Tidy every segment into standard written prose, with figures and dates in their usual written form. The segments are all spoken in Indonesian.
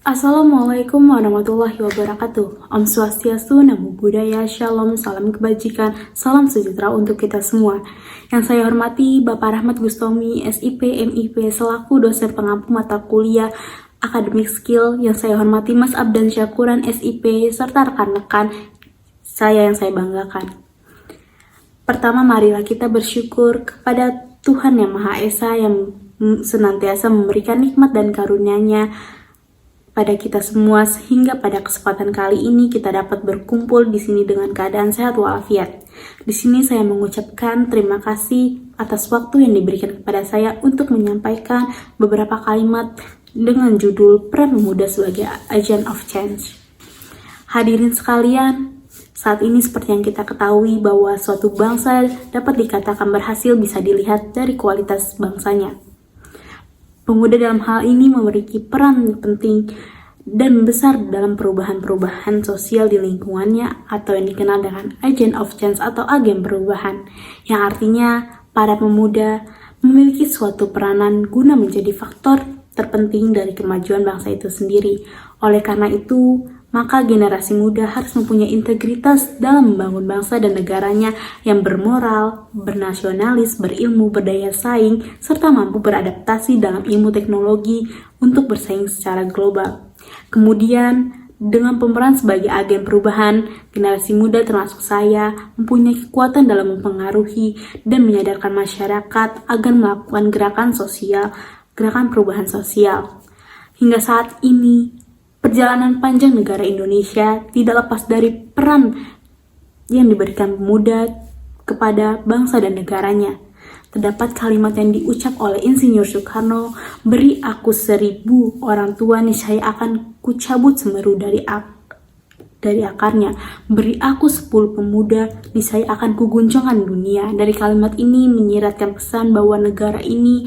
Assalamualaikum warahmatullahi wabarakatuh. Om Swastiastu, Namo Buddhaya, Shalom, salam kebajikan, salam sejahtera untuk kita semua. Yang saya hormati Bapak Rahmat Gustomi, SIP, MIP, selaku dosen pengampu mata kuliah Academic Skill. Yang saya hormati Mas Abdan Syakuran, SIP, serta rekan-rekan saya yang saya banggakan. Pertama, marilah kita bersyukur kepada Tuhan Yang Maha Esa yang senantiasa memberikan nikmat dan karunia-Nya pada kita semua, sehingga pada kesempatan kali ini kita dapat berkumpul di sini dengan keadaan sehat walafiat. Di sini saya mengucapkan terima kasih atas waktu yang diberikan kepada saya untuk menyampaikan beberapa kalimat dengan judul Peran Pemuda sebagai Agent of Change. Hadirin sekalian, saat ini seperti yang kita ketahui bahwa suatu bangsa dapat dikatakan berhasil bisa dilihat dari kualitas bangsanya. Pemuda dalam hal ini memiliki peran penting dan besar dalam perubahan-perubahan sosial di lingkungannya, atau yang dikenal dengan agent of change atau agen perubahan, yang artinya para pemuda memiliki suatu peranan guna menjadi faktor terpenting dari kemajuan bangsa itu sendiri. Oleh karena itu, maka generasi muda harus mempunyai integritas dalam membangun bangsa dan negaranya yang bermoral, bernasionalis, berilmu, berdaya saing, serta mampu beradaptasi dalam ilmu teknologi untuk bersaing secara global. Kemudian, dengan pemeran sebagai agen perubahan, generasi muda termasuk saya mempunyai kekuatan dalam mempengaruhi dan menyadarkan masyarakat agar melakukan gerakan perubahan sosial. Hingga saat ini, perjalanan panjang negara Indonesia tidak lepas dari peran yang diberikan pemuda kepada bangsa dan negaranya. Terdapat kalimat yang diucap oleh Insinyur Soekarno, "Beri aku 1000 orang tua, niscaya akan kucabut Semeru dari akarnya. Beri aku 10 pemuda, niscaya akan kuguncangkan dunia." Dari kalimat ini menyiratkan pesan bahwa negara ini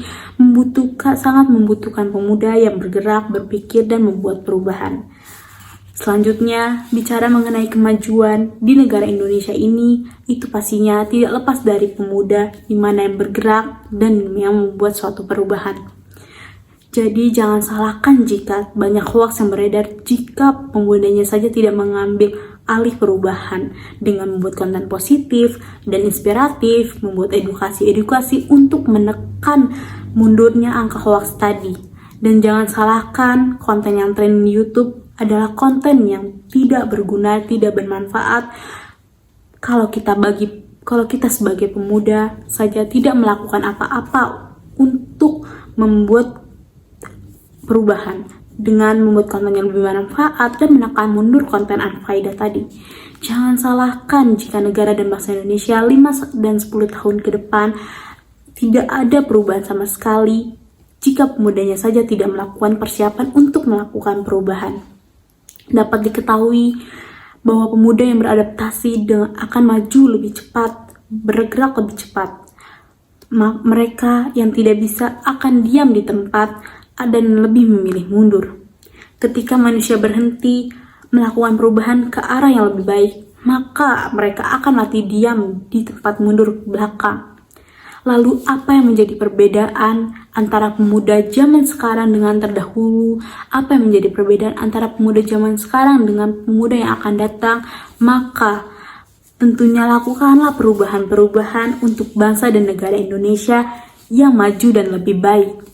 sangat membutuhkan pemuda yang bergerak, berpikir, dan membuat perubahan. Selanjutnya, bicara mengenai kemajuan di negara Indonesia ini, itu pastinya tidak lepas dari pemuda di mana yang bergerak dan yang membuat suatu perubahan. Jadi jangan salahkan jika banyak hoaks yang beredar jika pemudanya saja tidak mengambil alih perubahan dengan membuat konten positif dan inspiratif, membuat edukasi untuk menekan mundurnya angka hoaks tadi. Dan jangan salahkan konten yang tren di YouTube adalah konten yang tidak berguna, tidak bermanfaat kalau kita sebagai pemuda saja tidak melakukan apa-apa untuk membuat perubahan dengan membuat konten yang lebih bermanfaat dan menekan mundur konten unfaedah tadi. Jangan salahkan jika negara dan bangsa Indonesia 5 dan 10 tahun ke depan tidak ada perubahan sama sekali jika pemudanya saja tidak melakukan persiapan untuk melakukan perubahan. Dapat diketahui bahwa pemuda yang beradaptasi akan maju lebih cepat, bergerak lebih cepat. Mereka yang tidak bisa akan diam di tempat dan lebih memilih mundur. Ketika manusia berhenti melakukan perubahan ke arah yang lebih baik, maka mereka akan mati diam di tempat mundur ke belakang. Lalu apa yang menjadi perbedaan antara pemuda zaman sekarang dengan terdahulu? Apa yang menjadi perbedaan antara pemuda zaman sekarang dengan pemuda yang akan datang? Maka tentunya lakukanlah perubahan-perubahan untuk bangsa dan negara Indonesia yang maju dan lebih baik.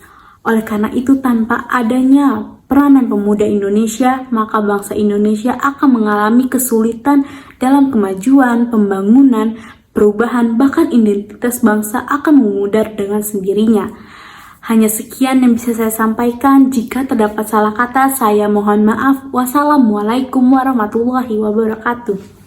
Oleh karena itu, tanpa adanya peranan pemuda Indonesia, maka bangsa Indonesia akan mengalami kesulitan dalam kemajuan, pembangunan, perubahan, bahkan identitas bangsa akan memudar dengan sendirinya. Hanya sekian yang bisa saya sampaikan. Jika terdapat salah kata, saya mohon maaf. Wassalamualaikum warahmatullahi wabarakatuh.